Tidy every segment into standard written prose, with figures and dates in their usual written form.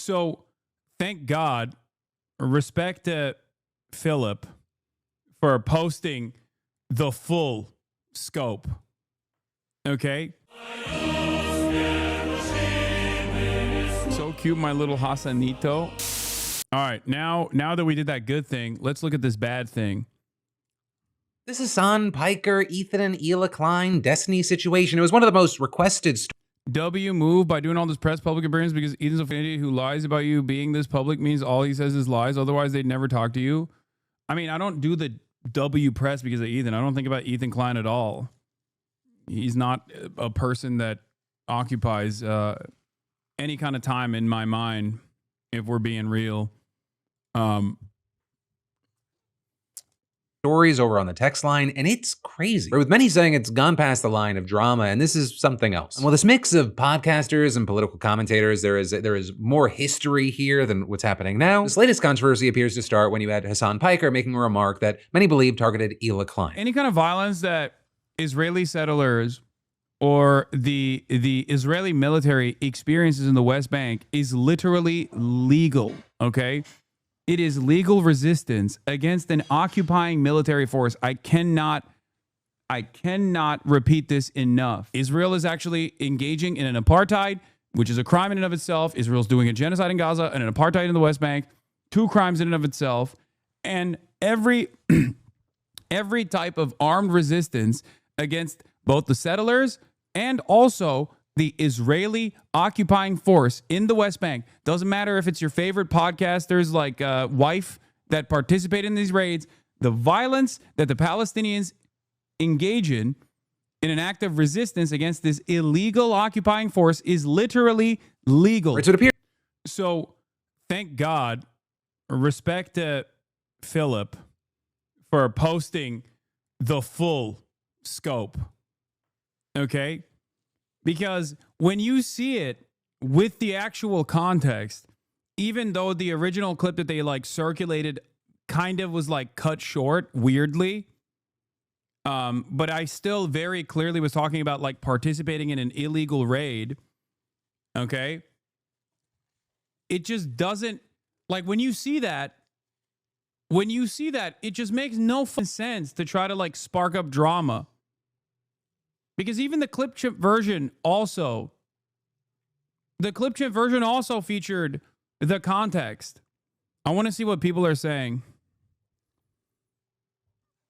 So thank God, respect to Philip for posting the full scope. Okay? So cute, my little Hasanito. All right, now that we did that good thing, let's look at this bad thing. This is Hasan Piker, Ethan and Hila Klein, Destiny situation. It was one of the most requested W moved by doing all this press public appearance because Ethan's an idiot who lies about you being this public means all he says is lies. Otherwise, they'd never talk to you. I mean, I don't do the W press because of Ethan. I don't think about Ethan Klein at all. He's not a person that occupies any kind of time in my mind, if we're being real. Stories over on the text line, and it's crazy. With many saying it's gone past the line of drama, and this is something else. And with this mix of podcasters and political commentators, there is more history here than what's happening now. This latest controversy appears to start when you had Hasan Piker making a remark that many believe targeted Hila Klein. Any kind of violence that Israeli settlers or the Israeli military experiences in the West Bank is literally legal, okay? It is legal resistance against an occupying military force. I cannot repeat this enough. Israel is actually engaging in an apartheid, which is a crime in and of itself. Israel's doing a genocide in Gaza and an apartheid in the West Bank, 2 crimes in and of itself. And every type of armed resistance against both the settlers and also the Israeli occupying force in the West Bank. Doesn't matter if it's your favorite podcasters like Wife that participate in these raids. The violence that the Palestinians engage in an act of resistance against this illegal occupying force is literally legal. Right, so it appears. So thank God, respect to Philip for posting the full scope. Okay? Because when you see it with the actual context, even though the original clip that they like circulated kind of was like cut short weirdly, but I still very clearly was talking about like participating in an illegal raid. Okay. It just doesn't, like, when you see that, it just makes no sense to try to like spark up drama. Because even the clip chip version also featured the context. I want to see what people are saying.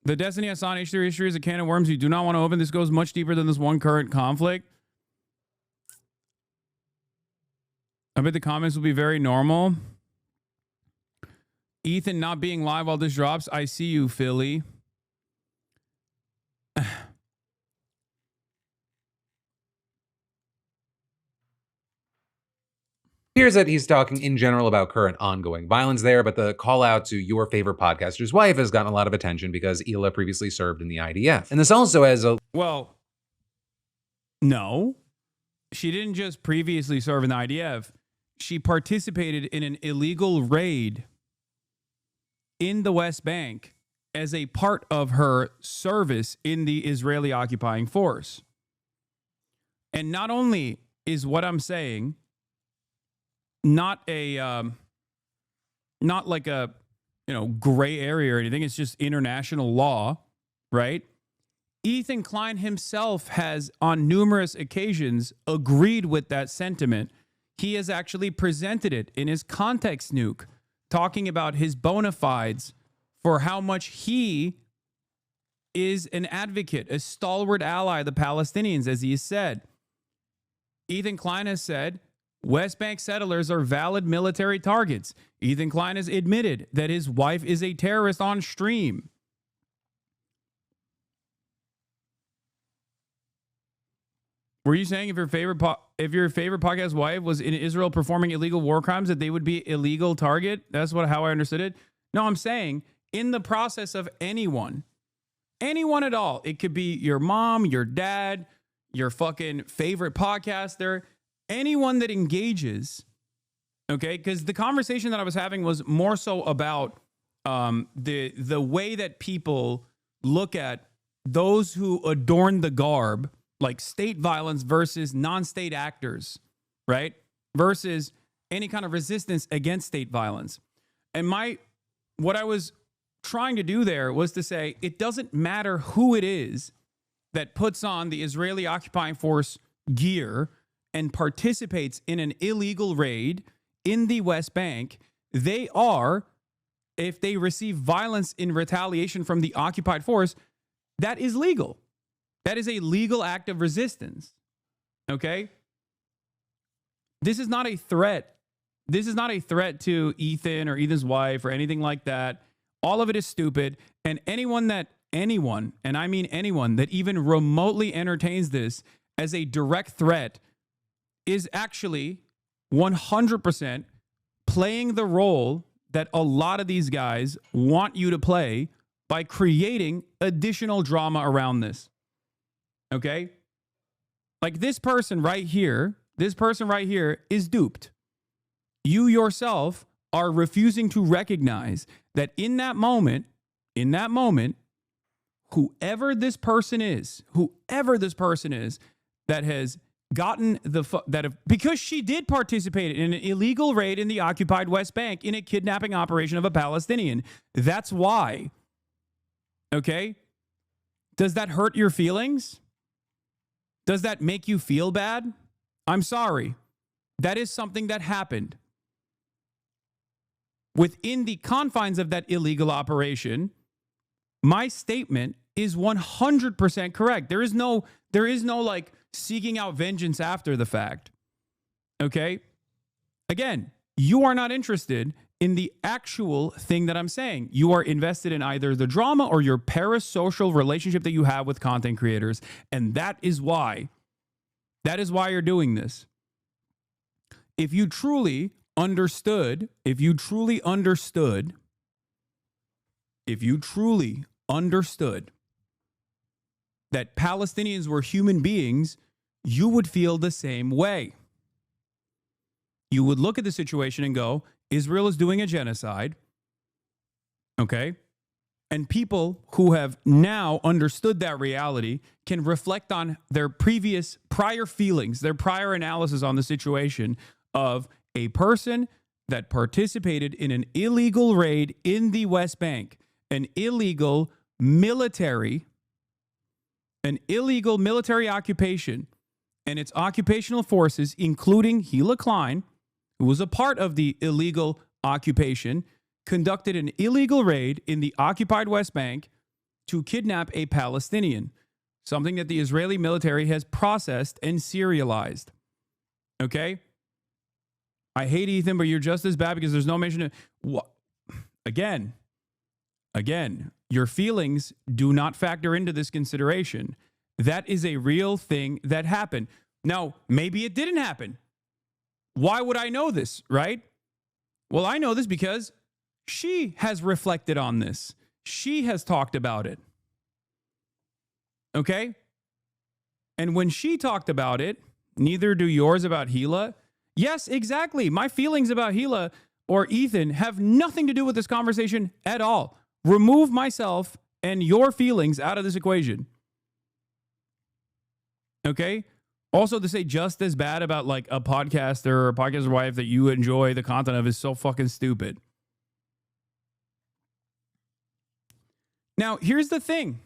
The Destiny Hasan H3 history is a can of worms you do not want to open. This goes much deeper than this one current conflict. I bet the comments will be very normal. Ethan not being live while this drops. I see you, Philly. Appears that he's talking in general about current ongoing violence there, but the call out to your favorite podcaster's wife has gotten a lot of attention because Hila previously served in the IDF. And this also has a... Well, no. She didn't just previously serve in the IDF. She participated in an illegal raid in the West Bank as a part of her service in the Israeli occupying force. And not only is what I'm saying not like a, gray area or anything. It's just international law, right? Ethan Klein himself has on numerous occasions agreed with that sentiment. He has actually presented it in his context nuke, talking about his bona fides for how much he is an advocate, a stalwart ally of the Palestinians, as he has said. Ethan Klein has said, West Bank settlers are valid military targets. Ethan Klein has admitted that his wife is a terrorist on stream. Were you saying if your favorite podcast wife was in Israel performing illegal war crimes that they would be illegal target? That's how I understood it. No, I'm saying in the process of anyone at all. It could be your mom, your dad, your fucking favorite podcaster, anyone that engages, okay? Because the conversation that I was having was more so about the way that people look at those who adorn the garb, like state violence versus non-state actors, right? Versus any kind of resistance against state violence. And what I was trying to do there was to say it doesn't matter who it is that puts on the Israeli occupying force gear and participates in an illegal raid in the West Bank. They are, if they receive violence in retaliation from the occupied force, that is legal. That is a legal act of resistance. Okay? This is not a threat. This is not a threat to Ethan or Ethan's wife or anything like that. All of it is stupid. And anyone, and I mean anyone, that even remotely entertains this as a direct threat is actually 100% playing the role that a lot of these guys want you to play by creating additional drama around this. Okay? Like this person right here is duped. You yourself are refusing to recognize that in that moment, whoever this person is that has gotten because she did participate in an illegal raid in the occupied West Bank in a kidnapping operation of a Palestinian. That's why. Okay? Does that hurt your feelings? Does that make you feel bad? I'm sorry. That is something that happened. Within the confines of that illegal operation, my statement is 100% correct. There is no like seeking out vengeance after the fact. Okay? Again, you are not interested in the actual thing that I'm saying. You are invested in either the drama or your parasocial relationship that you have with content creators. And that is why you're doing this. If you truly understood that Palestinians were human beings, you would feel the same way. You would look at the situation and go, Israel is doing a genocide. Okay? And people who have now understood that reality can reflect on their prior feelings, their prior analysis on the situation of a person that participated in an illegal raid in the West Bank, an illegal military occupation, and its occupational forces, including Hila Klein, who was a part of the illegal occupation, conducted an illegal raid in the occupied West Bank to kidnap a Palestinian, something that the Israeli military has processed and serialized. Okay? I hate Ethan, but you're just as bad because there's no mention of... Again, your feelings do not factor into this consideration. That is a real thing that happened. Now, maybe it didn't happen. Why would I know this, right? Well, I know this because she has reflected on this. She has talked about it. Okay? And when she talked about it, neither do yours about Hila. Yes, exactly. My feelings about Hila or Ethan have nothing to do with this conversation at all. Remove myself and your feelings out of this equation. Okay? Also, to say just as bad about like a podcaster or a podcaster wife that you enjoy the content of is so fucking stupid. Now, here's the thing.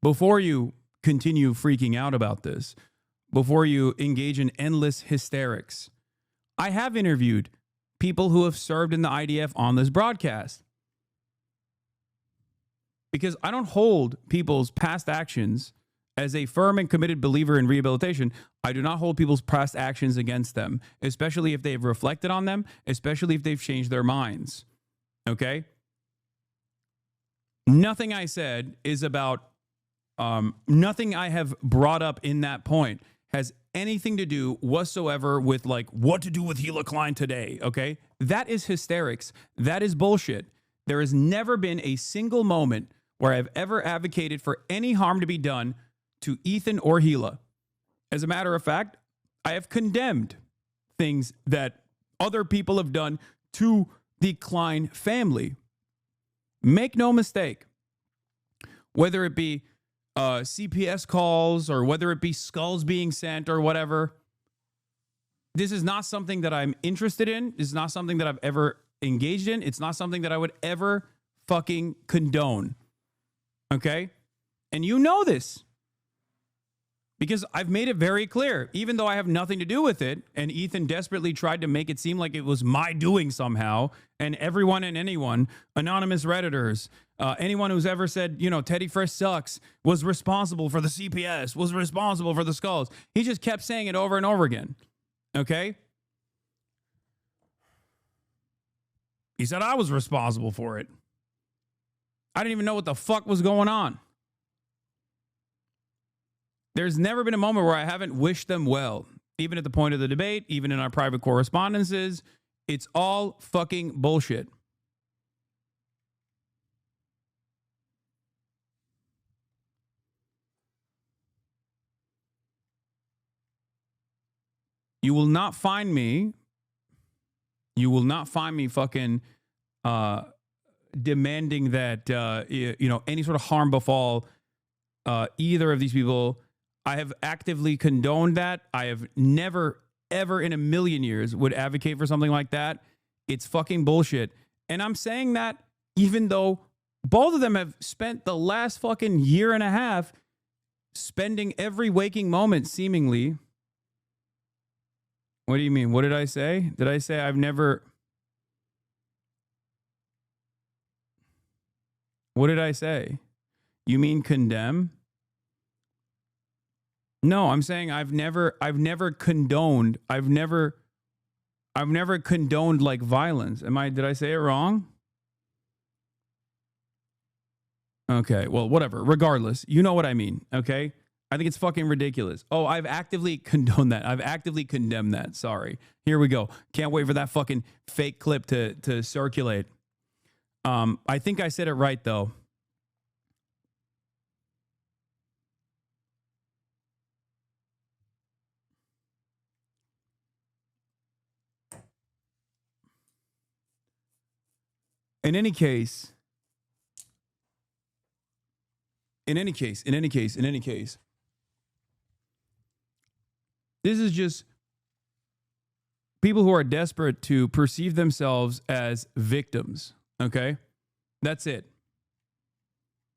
Before you continue freaking out about this, before you engage in endless hysterics, I have interviewed people who have served in the IDF on this broadcast. Because I don't hold people's past actions as a firm and committed believer in rehabilitation. I do not hold people's past actions against them, especially if they've reflected on them, especially if they've changed their minds. Okay? Nothing I said is about, nothing I have brought up in that point has anything to do whatsoever with like what to do with Hila Klein today. Okay? That is hysterics. That is bullshit. There has never been a single moment where I've ever advocated for any harm to be done to Ethan or Hila. As a matter of fact, I have condemned things that other people have done to the Klein family. Make no mistake, whether it be CPS calls or whether it be skulls being sent or whatever, this is not something that I'm interested in. It's not something that I've ever engaged in. It's not something that I would ever fucking condone. Okay? And you know this. Because I've made it very clear, even though I have nothing to do with it, and Ethan desperately tried to make it seem like it was my doing somehow, and everyone and anyone, anonymous Redditors, anyone who's ever said, you know, Teddy Fresh sucks, was responsible for the CPS, was responsible for the skulls. He just kept saying it over and over again. Okay? He said I was responsible for it. I didn't even know what the fuck was going on. There's never been a moment where I haven't wished them well, even at the point of the debate, even in our private correspondences. It's all fucking bullshit. You will not find me fucking demanding that, you know, any sort of harm befall either of these people. I have actively condoned that. I have never, ever in a million years would advocate for something like that. It's fucking bullshit. And I'm saying that even though both of them have spent the last fucking year and a half spending every waking moment seemingly. What do you mean? What did I say? Did I say I've never... What did I say? You mean condemn? No, I'm saying I've never condoned. I've never condoned like violence. Did I say it wrong? Okay, well, whatever. Regardless, you know what I mean, okay? I think it's fucking ridiculous. Oh, I've actively condoned that. I've actively condemned that. Sorry. Here we go. Can't wait for that fucking fake clip to circulate. I think I said it right though. In any case, this is just people who are desperate to perceive themselves as victims, okay? That's it.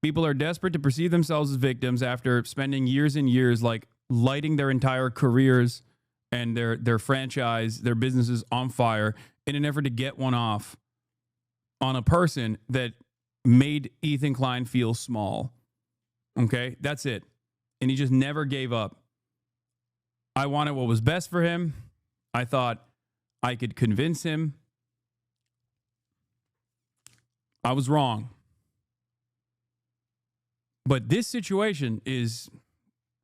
People are desperate to perceive themselves as victims after spending years and years like lighting their entire careers and their franchise, their businesses on fire in an effort to get one off on a person that made Ethan Klein feel small. Okay, that's it. And he just never gave up. I wanted what was best for him. I thought I could convince him. I was wrong. But this situation is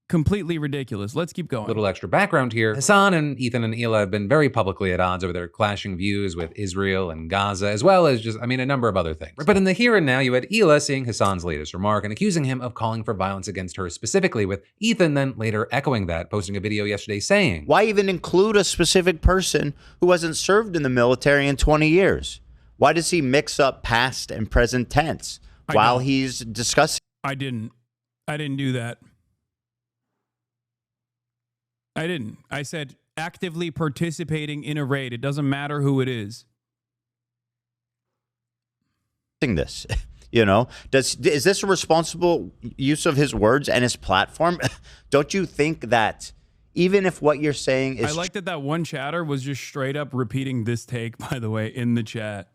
completely ridiculous. Let's keep going. Little extra background here. Hasan and Ethan and Hila have been very publicly at odds over their clashing views with Israel and Gaza, as well as just, a number of other things. But in the here and now, you had Hila seeing Hasan's latest remark and accusing him of calling for violence against her specifically, with Ethan then later echoing that, posting a video yesterday saying, "Why even include a specific person who hasn't served in the military in 20 years? Why does he mix up past and present tense while he's discussing?" I didn't do that. I didn't. I said actively participating in a raid. It doesn't matter who it is. This, you know, is this a responsible use of his words and his platform? Don't you think that even if what you're saying is... I like that one chatter was just straight up repeating this take, by the way, in the chat.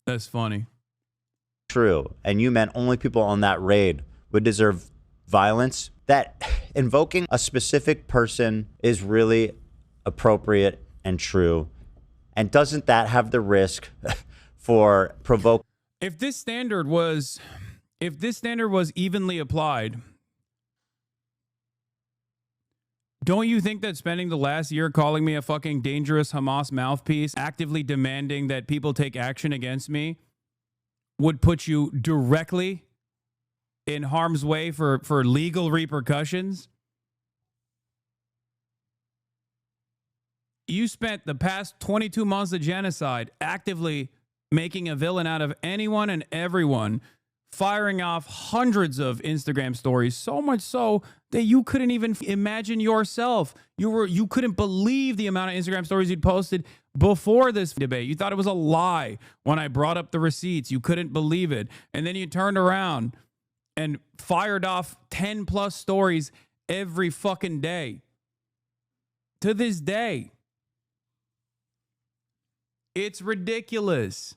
That's funny. True, and you meant only people on that raid would deserve violence, that invoking a specific person is really appropriate and true. And doesn't that have the risk for provoking? If this standard was evenly applied, don't you think that spending the last year calling me a fucking dangerous Hamas mouthpiece, actively demanding that people take action against me, would put you directly in harm's way for legal repercussions? You spent the past 22 months of genocide actively making a villain out of anyone and everyone, firing off hundreds of Instagram stories, so much so that you couldn't even imagine yourself. You couldn't believe the amount of Instagram stories he'd posted before this debate. You thought it was a lie when I brought up the receipts. You couldn't believe it. And then you turned around and fired off 10 plus stories every fucking day. To this day. It's ridiculous.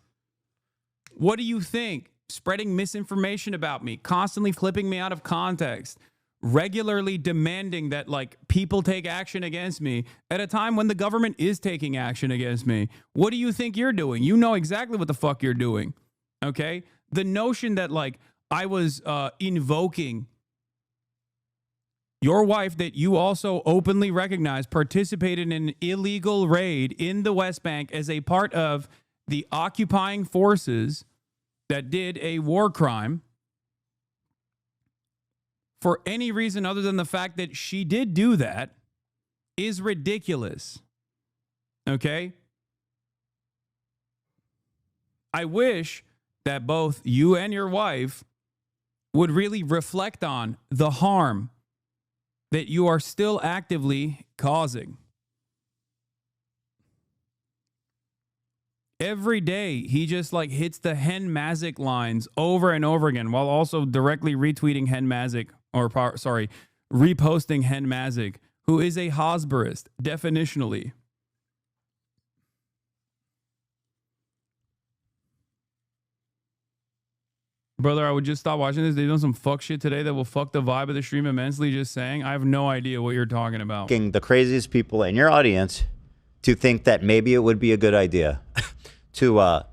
What do you think? Spreading misinformation about me, constantly clipping me out of context, regularly demanding that like people take action against me at a time when the government is taking action against me. What do you think you're doing? You know exactly what the fuck you're doing. Okay? The notion that like I was invoking your wife that you also openly recognize participated in an illegal raid in the West Bank as a part of the occupying forces that did a war crime for any reason other than the fact that she did do that is ridiculous. Okay? I wish that both you and your wife would really reflect on the harm that you are still actively causing. Every day, he just like hits the Hen Mazik lines over and over again while also directly retweeting Hen Mazik, reposting Hen Mazik, who is a Hosberist, definitionally. Brother, I would just stop watching this. They've done some fuck shit today that will fuck the vibe of the stream immensely. Just saying, I have no idea what you're talking about. The craziest people in your audience to think that maybe it would be a good idea to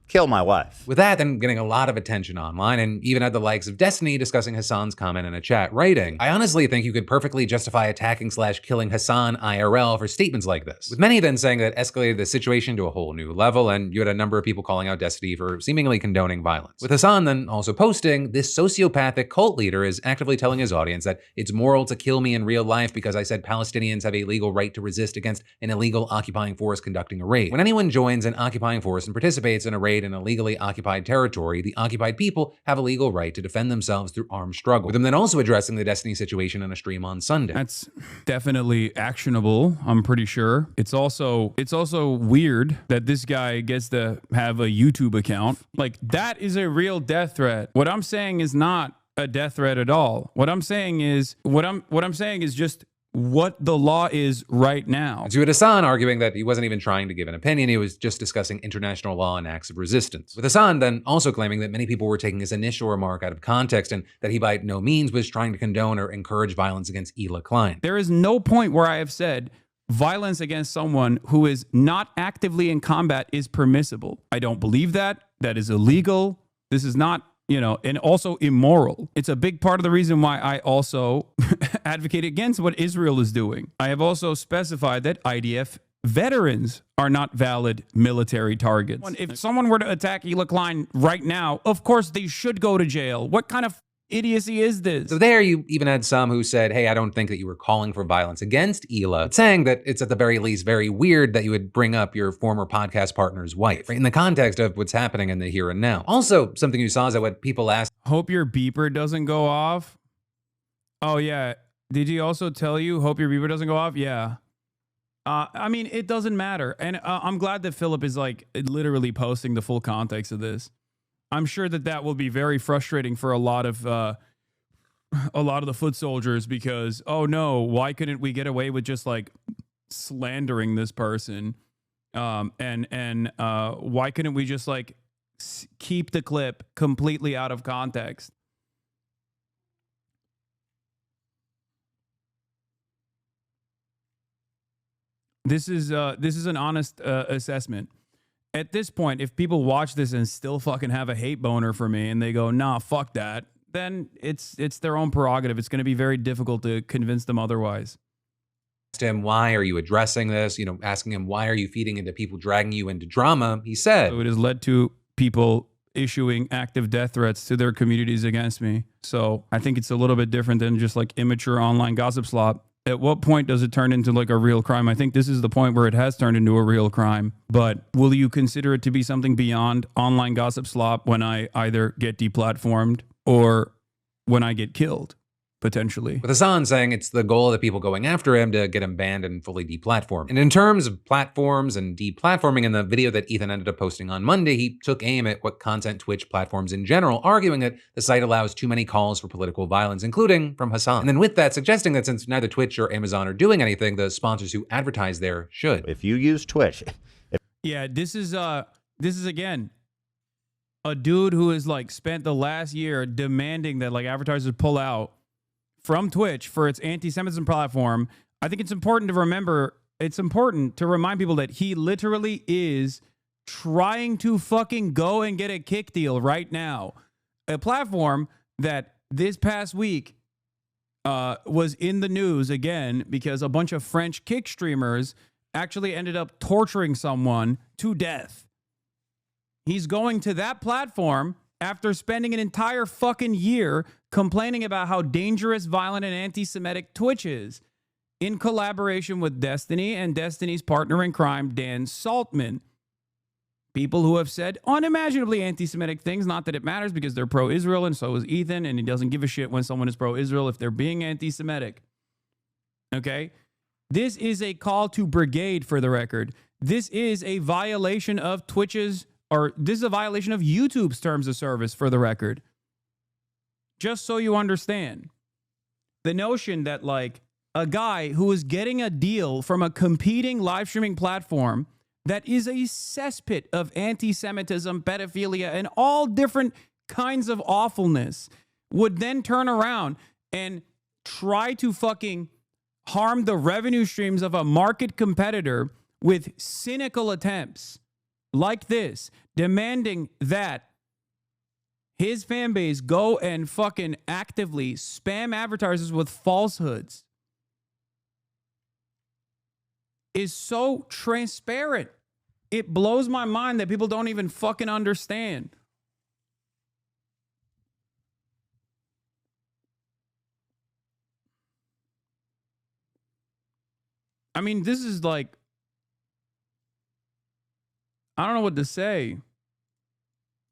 kill my wife. With that, then getting a lot of attention online, and even had the likes of Destiny discussing Hasan's comment in a chat, writing, I honestly think you could perfectly justify attacking/killing Hasan IRL for statements like this. With many then saying that escalated the situation to a whole new level, and you had a number of people calling out Destiny for seemingly condoning violence. With Hasan then also posting, this sociopathic cult leader is actively telling his audience that it's moral to kill me in real life because I said Palestinians have a legal right to resist against an illegal occupying force conducting a raid. When anyone joins an occupying force and participates in a raid in a legally occupied territory, the occupied people have a legal right to defend themselves through armed struggle. With them then also addressing the Destiny situation in a stream on Sunday. That's definitely actionable, I'm pretty sure. It's also weird that this guy gets to have a YouTube account. Like, that is a real death threat. What I'm saying is not a death threat at all. What I'm saying is just what the law is right now. And you had Hasan arguing that he wasn't even trying to give an opinion, he was just discussing international law and acts of resistance. With Hasan then also claiming that many people were taking his initial remark out of context and that he by no means was trying to condone or encourage violence against Ela Klein. There is no point where I have said violence against someone who is not actively in combat is permissible. I don't believe that. That is illegal. This is not, and also immoral. It's a big part of the reason why I also advocate against what Israel is doing. I have also specified that IDF veterans are not valid military targets. If someone were to attack Ela Klein right now, of course they should go to jail. What kind of idiocy is this? So there you even had some who said, hey, I don't think that you were calling for violence against Ela, but saying that it's at the very least very weird that you would bring up your former podcast partner's wife, right, in the context of what's happening in the here and now. Also, something you saw is that what people asked. Hope your beeper doesn't go off. Oh yeah. Did he also tell you, hope your beeper doesn't go off? Yeah. I mean, it doesn't matter. And I'm glad that Philip is like literally posting the full context of this. I'm sure that will be very frustrating for a lot of the foot soldiers because, oh no, why couldn't we get away with just like slandering this person? And why couldn't we just like keep the clip completely out of context? This is an honest assessment. At this point, if people watch this and still fucking have a hate boner for me and they go, nah, fuck that, then it's their own prerogative. It's going to be very difficult to convince them otherwise. Asked him, why are you addressing this? Asking him, why are you feeding into people dragging you into drama? He said, so it has led to people issuing active death threats to their communities against me. So I think it's a little bit different than just like immature online gossip slop. At what point does it turn into like a real crime? I think this is the point where it has turned into a real crime. But will you consider it to be something beyond online gossip slop when I either get deplatformed or when I get killed, potentially? With Hasan saying it's the goal of the people going after him to get him banned and fully deplatformed. And in terms of platforms and deplatforming, in the video that Ethan ended up posting on Monday, he took aim at what content Twitch platforms in general, arguing that the site allows too many calls for political violence, including from Hasan. And then with that, suggesting that since neither Twitch or Amazon are doing anything, the sponsors who advertise there should. If you use Twitch. Yeah, this is again a dude who has like spent the last year demanding that like advertisers pull out from Twitch for its anti-Semitism platform. I think it's important to remember, it's important to remind people that he literally is trying to fucking go and get a kick deal right now. A platform that this past week was in the news again because a bunch of French kick streamers actually ended up torturing someone to death. He's going to that platform after spending an entire fucking year complaining about how dangerous, violent, and anti-Semitic Twitch is, in collaboration with Destiny and Destiny's partner in crime, Dan Saltman. People who have said unimaginably anti-Semitic things, not that it matters because they're pro-Israel, and so is Ethan, and he doesn't give a shit when someone is pro-Israel if they're being anti-Semitic. Okay? This is a call to brigade, for the record. This is a violation of Twitch's, or this is a violation of YouTube's terms of service, for the record. Just so you understand. The notion that, like, a guy who is getting a deal from a competing live streaming platform that is a cesspit of anti-Semitism, pedophilia, and all different kinds of awfulness would then turn around and try to fucking harm the revenue streams of a market competitor with cynical attempts like this, demanding that his fan base go and fucking actively spam advertisers with falsehoods, is so transparent. It blows my mind that people don't even fucking understand. I mean, this is like, I don't know what to say.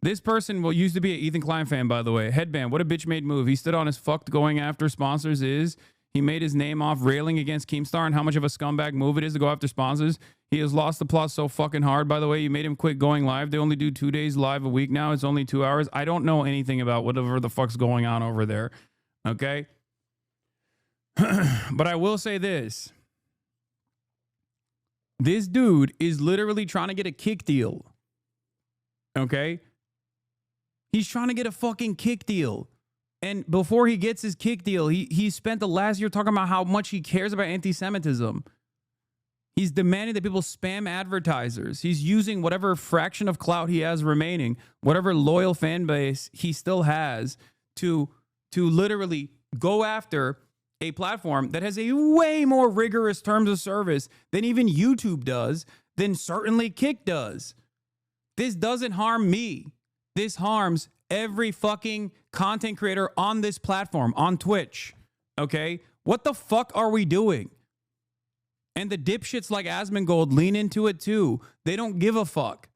This person used to be an Ethan Klein fan, by the way. Headband, what a bitch made move. He stood on his fucked going after sponsors is. He made his name off railing against Keemstar and how much of a scumbag move it is to go after sponsors. He has lost the plot so fucking hard, by the way. You made him quit going live. They only do 2 days live a week now. It's only 2 hours. I don't know anything about whatever the fuck's going on over there. Okay? But I will say this. This dude is literally trying to get a kick deal. Okay? He's trying to get a fucking kick deal. And before he gets his kick deal, he spent the last year talking about how much he cares about anti-Semitism. He's demanding that people spam advertisers. He's using whatever fraction of clout he has remaining, whatever loyal fan base he still has, to literally go after a platform that has a way more rigorous terms of service than even YouTube does, than certainly Kick does. This doesn't harm me. This harms every fucking content creator on this platform, on Twitch. Okay? What the fuck are we doing? And the dipshits like Asmongold lean into it too. They don't give a fuck.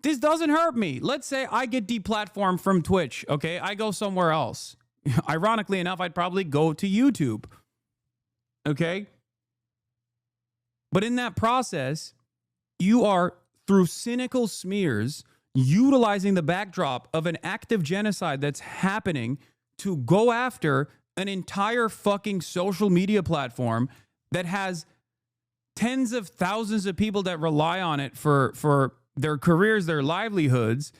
This doesn't hurt me. Let's say I get deplatformed from Twitch, okay? I go somewhere else. Ironically enough, I'd probably go to YouTube. Okay? But in that process, you are, through cynical smears, utilizing the backdrop of an active genocide that's happening to go after an entire fucking social media platform that has tens of thousands of people that rely on it for their careers, their livelihoods,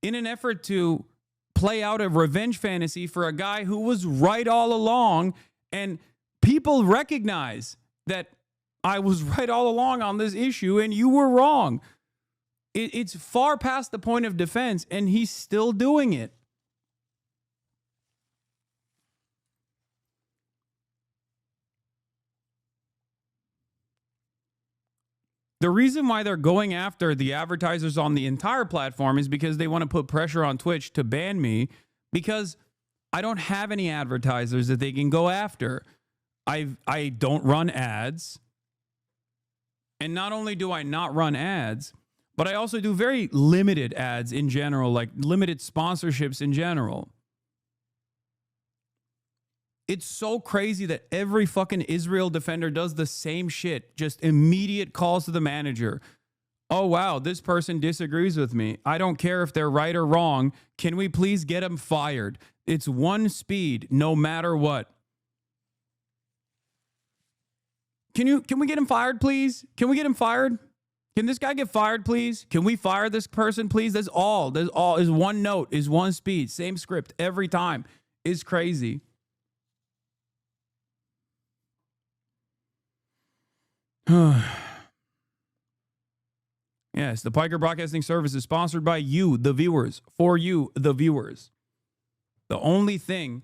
in an effort to play out a revenge fantasy for a guy who was right all along. And people recognize that I was right all along on this issue and you were wrong. It's far past the point of defense, and he's still doing it. The reason why they're going after the advertisers on the entire platform is because they want to put pressure on Twitch to ban me, because I don't have any advertisers that they can go after. I don't run ads. And not only do I not run ads, but I also do very limited ads in general, like limited sponsorships in general. It's so crazy that every fucking Israel defender does the same shit. Just immediate calls to the manager. Oh, wow, this person disagrees with me. I don't care if they're right or wrong. Can we please get them fired? It's one speed, no matter what. Can we get him fired, please? Can we get him fired? Can this guy get fired, please? Can we fire this person, please? That's all. That's all. Is one note, is one speed, same script every time. It's crazy. Yes, the Piker Broadcasting Service is sponsored by you, the viewers, for you, the viewers. The only thing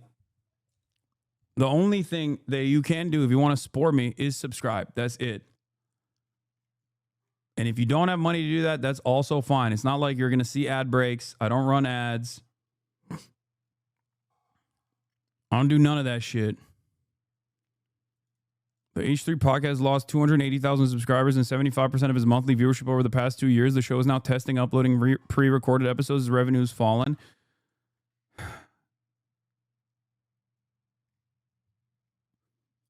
that you can do if you want to support me is subscribe. That's it. And if you don't have money to do that, that's also fine. It's not like you're going to see ad breaks. I don't run ads. I don't do none of that shit. The H3 podcast lost 280,000 subscribers and 75% of his monthly viewership over the past 2 years. The show is now testing uploading pre-recorded episodes as revenue has fallen.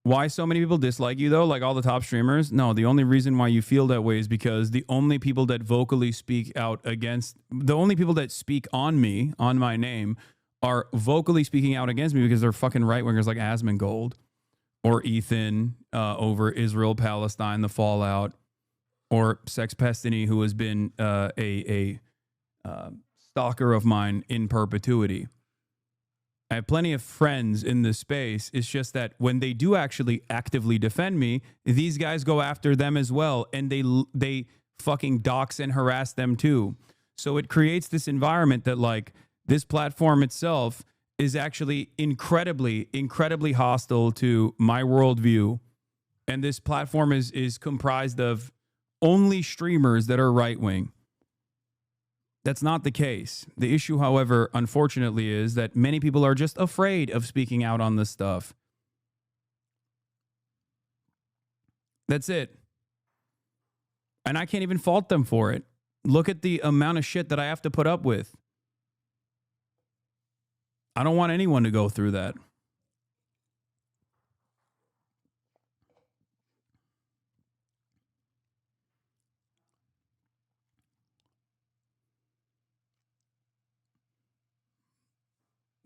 Why so many people dislike you, though, like all the top streamers? No, the only reason why you feel that way is because the only people that vocally speak out against, the only people that speak on me, on my name, are vocally speaking out against me because they're fucking right-wingers like Asmongold or Ethan over Israel, Palestine, the fallout, or Sex Pestiny, who has been a stalker of mine in perpetuity. I have plenty of friends in this space. It's just that when they do actually actively defend me, these guys go after them as well, and they fucking dox and harass them too. So it creates this environment that, like, this platform itself is actually incredibly, incredibly hostile to my worldview. And this platform is comprised of only streamers that are right-wing. That's not the case. The issue, however, unfortunately, is that many people are just afraid of speaking out on this stuff. That's it. And I can't even fault them for it. Look at the amount of shit that I have to put up with. I don't want anyone to go through that.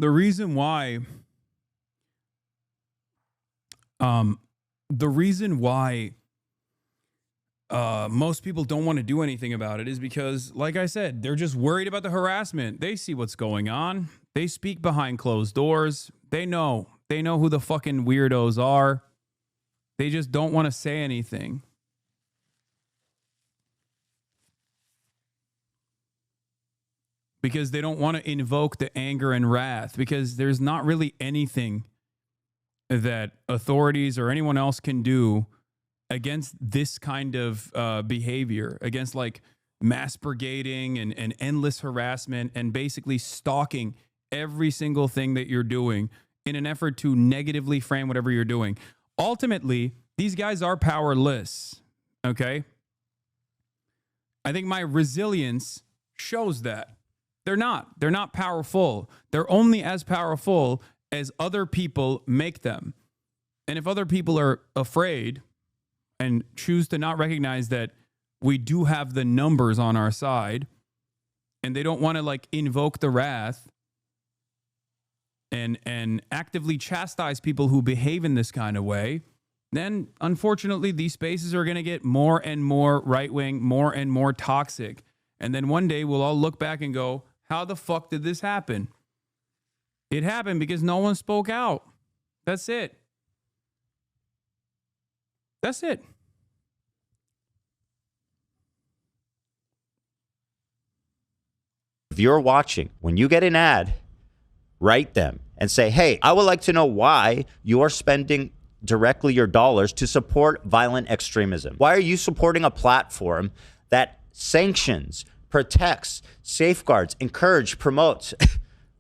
The reason why most people don't want to do anything about it is because, like I said, they're just worried about the harassment. They see what's going on. They speak behind closed doors. They know who the fucking weirdos are. They just don't want to say anything. Because they don't want to invoke the anger and wrath, because there's not really anything that authorities or anyone else can do against this kind of behavior, against like mass brigading and endless harassment and basically stalking every single thing that you're doing in an effort to negatively frame whatever you're doing. Ultimately, these guys are powerless, okay? I think my resilience shows that. They're not powerful. They're only as powerful as other people make them. And if other people are afraid and choose to not recognize that we do have the numbers on our side, and they don't want to like invoke the wrath and actively chastise people who behave in this kind of way, then unfortunately these spaces are going to get more and more right-wing, more and more toxic. And then one day we'll all look back and go, how the fuck did this happen? It happened because no one spoke out. That's it. That's it. If you're watching, when you get an ad, write them and say, hey, I would like to know why you're spending directly your dollars to support violent extremism. Why are you supporting a platform that sanctions, protects, safeguards, encourage, promotes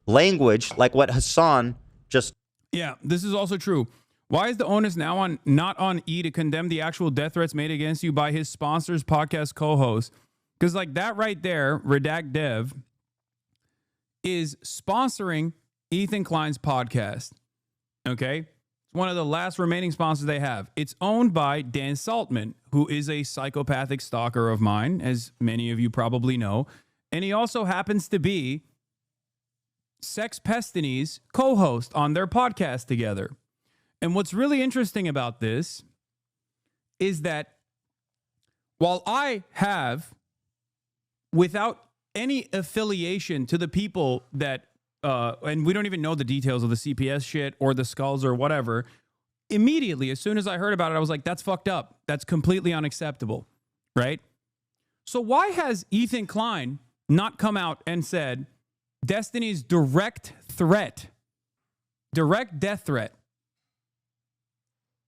language like what Hasan just... Yeah, this is also true. Why is the onus now on not on E to condemn the actual death threats made against you by his sponsors, podcast co-hosts? Because like that right there, Redact Dev, is sponsoring Ethan Klein's podcast. Okay? It's one of the last remaining sponsors they have. It's owned by Dan Saltman, who is a psychopathic stalker of mine, as many of you probably know. And he also happens to be Sex Pestini's co-host on their podcast together. And what's really interesting about this is that while I have, without any affiliation to the people that, and we don't even know the details of the CPS shit or the skulls or whatever, immediately, as soon as I heard about it, I was like, that's fucked up. That's completely unacceptable, right? So why has Ethan Klein not come out and said Destiny's direct death threat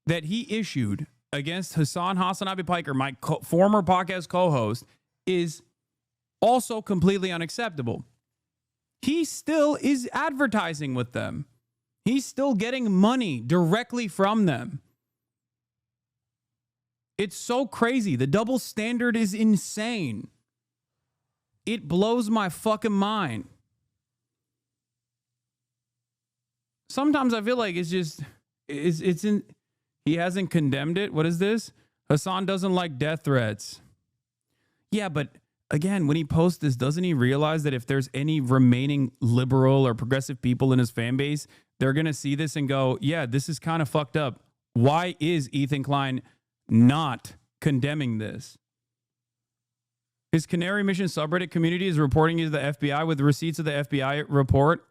that he issued against HasanAbi Piker, my former podcast co-host, is also completely unacceptable? He still is advertising with them. He's still getting money directly from them. It's so crazy. The double standard is insane. It blows my fucking mind. Sometimes I feel like it's just, it's in, he hasn't condemned it. What is this? Hasan doesn't like death threats. Yeah, but again, when he posts this, doesn't he realize that if there's any remaining liberal or progressive people in his fan base, they're going to see this and go, yeah, this is kind of fucked up. Why is Ethan Klein not condemning this? His Canary Mission subreddit community is reporting to the FBI with receipts of the FBI report.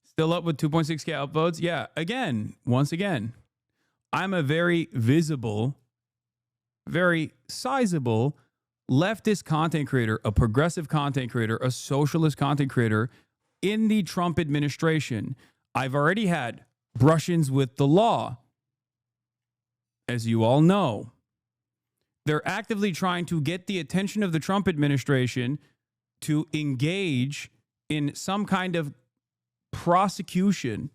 Still up with 2.6K upvotes. Yeah, again, once again, I'm a very visible, very sizable leftist content creator, a progressive content creator, a socialist content creator in the Trump administration. I've already had brush-ins with the law. As you all know, they're actively trying to get the attention of the Trump administration to engage in some kind of prosecution.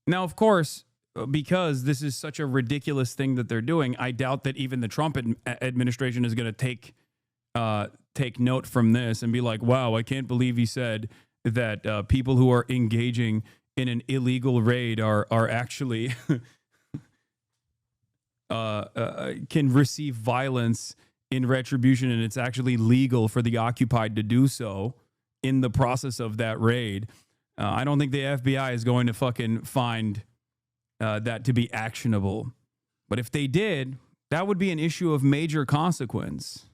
Now, of course, because this is such a ridiculous thing that they're doing, I doubt that even the Trump administration is going to take note from this and be like, wow, I can't believe he said that people who are engaging in an illegal raid are actually can receive violence in retribution, and it's actually legal for the occupied to do so in the process of that raid. I don't think the FBI is going to fucking find that to be actionable. But if they did, that would be an issue of major consequence.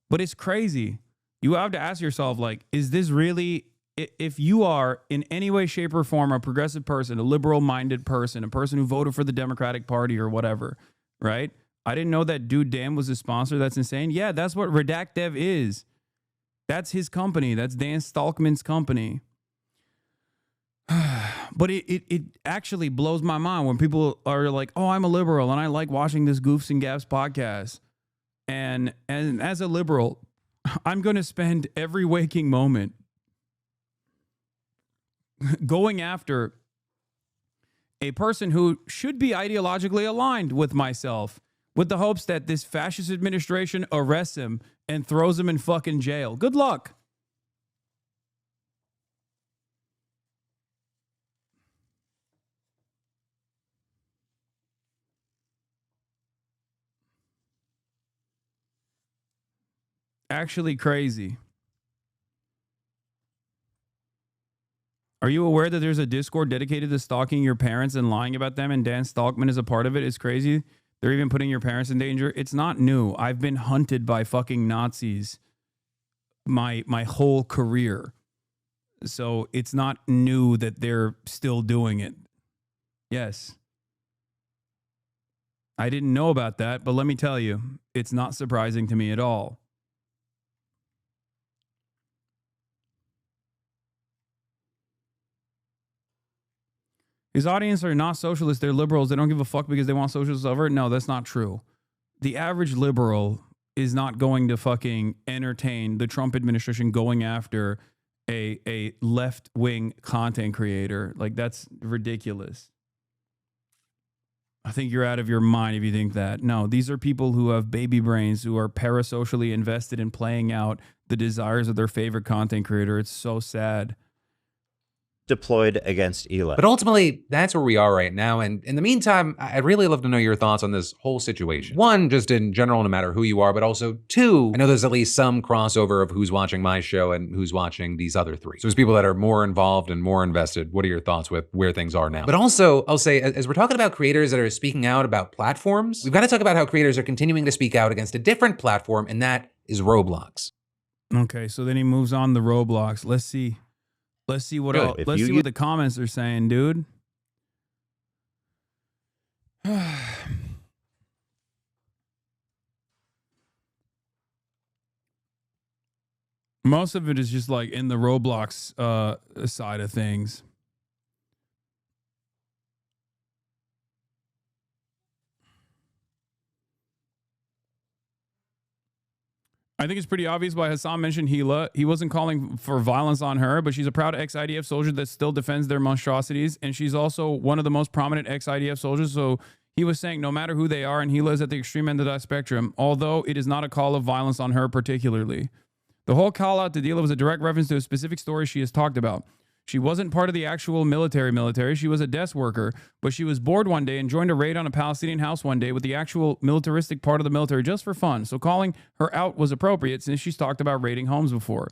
But it's crazy. You have to ask yourself, like, is this really, if you are in any way, shape, or form a progressive person, a liberal-minded person, a person who voted for the Democratic Party or whatever, right? I didn't know that Dude Dan was a sponsor. That's insane. Yeah, that's what Redact Dev is. That's his company. That's Dan Stalkman's company. But it actually blows my mind when people are like, oh, I'm a liberal and I like watching this Goofs and Gaps podcast. And as a liberal, I'm going to spend every waking moment going after a person who should be ideologically aligned with myself, with the hopes that this fascist administration arrests him and throws him in fucking jail. Good luck. Actually crazy. Are you aware that there's a Discord dedicated to stalking your parents and lying about them, and Dan Stalkman is a part of it? It's crazy. They're even putting your parents in danger. It's not new. I've been hunted by fucking Nazis my whole career. So it's not new that they're still doing it. Yes. I didn't know about that, but let me tell you, it's not surprising to me at all. His audience are not socialists, they're liberals. They don't give a fuck because they want socialists over. No, that's not true. The average liberal is not going to fucking entertain the Trump administration going after a left-wing content creator. Like, that's ridiculous. I think you're out of your mind if you think that. No, these are people who have baby brains, who are parasocially invested in playing out the desires of their favorite content creator. It's so sad. Deployed against Eli. But ultimately, that's where we are right now. And in the meantime, I'd really love to know your thoughts on this whole situation. One, just in general, no matter who you are, but also two, I know there's at least some crossover of who's watching my show and who's watching these other three. So there's people that are more involved and more invested. What are your thoughts with where things are now? But also, I'll say, as we're talking about creators that are speaking out about platforms, we've got to talk about how creators are continuing to speak out against a different platform, and that is Roblox. Okay, so then he moves on to Roblox. Let's see what the comments are saying, dude. Most of it is just like in the Roblox side of things. I think it's pretty obvious why Hasan mentioned Hila. He wasn't calling for violence on her, but she's a proud ex-IDF soldier that still defends their monstrosities. And she's also one of the most prominent ex-IDF soldiers. So he was saying no matter who they are, and Hila is at the extreme end of that spectrum, although it is not a call of violence on her particularly. The whole call out to Dila was a direct reference to a specific story she has talked about. She wasn't part of the actual military. She was a desk worker, but she was bored one day and joined a raid on a Palestinian house one day with the actual militaristic part of the military just for fun. So calling her out was appropriate since she's talked about raiding homes before.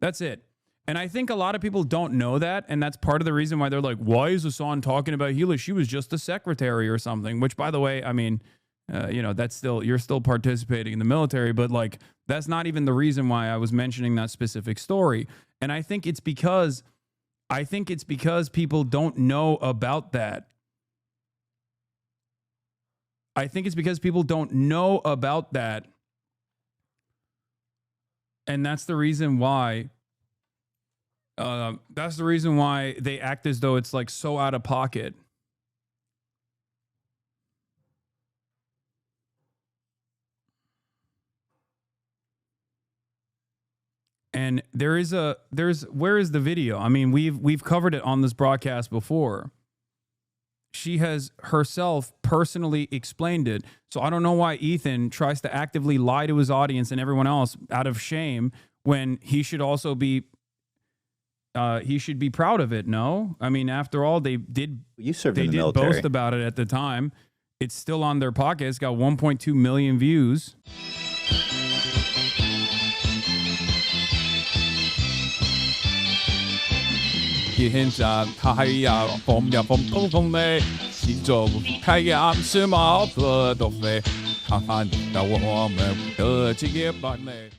That's it. And I think a lot of people don't know that, and that's part of the reason why they're like, why is Hasan talking about Hila? She was just a secretary or something, which, by the way, I mean, that's still, you're still participating in the military, but like, that's not even the reason why I was mentioning that specific story. And I think it's because people don't know about that. I think it's because people don't know about that. And that's the reason why they act as though it's like so out of pocket. And where is the video? I mean, we've covered it on this broadcast before. She has herself personally explained it. So I don't know why Ethan tries to actively lie to his audience and everyone else out of shame when he should also be he should be proud of it. No, I mean, after all, they did military. Boast about it at the time. It's still on their pocket. It's got 1.2 million views. hiện giờ thay phong nhà phong phong phong này chỉ做开眼是毛不都飞，看看到我们的职业版内。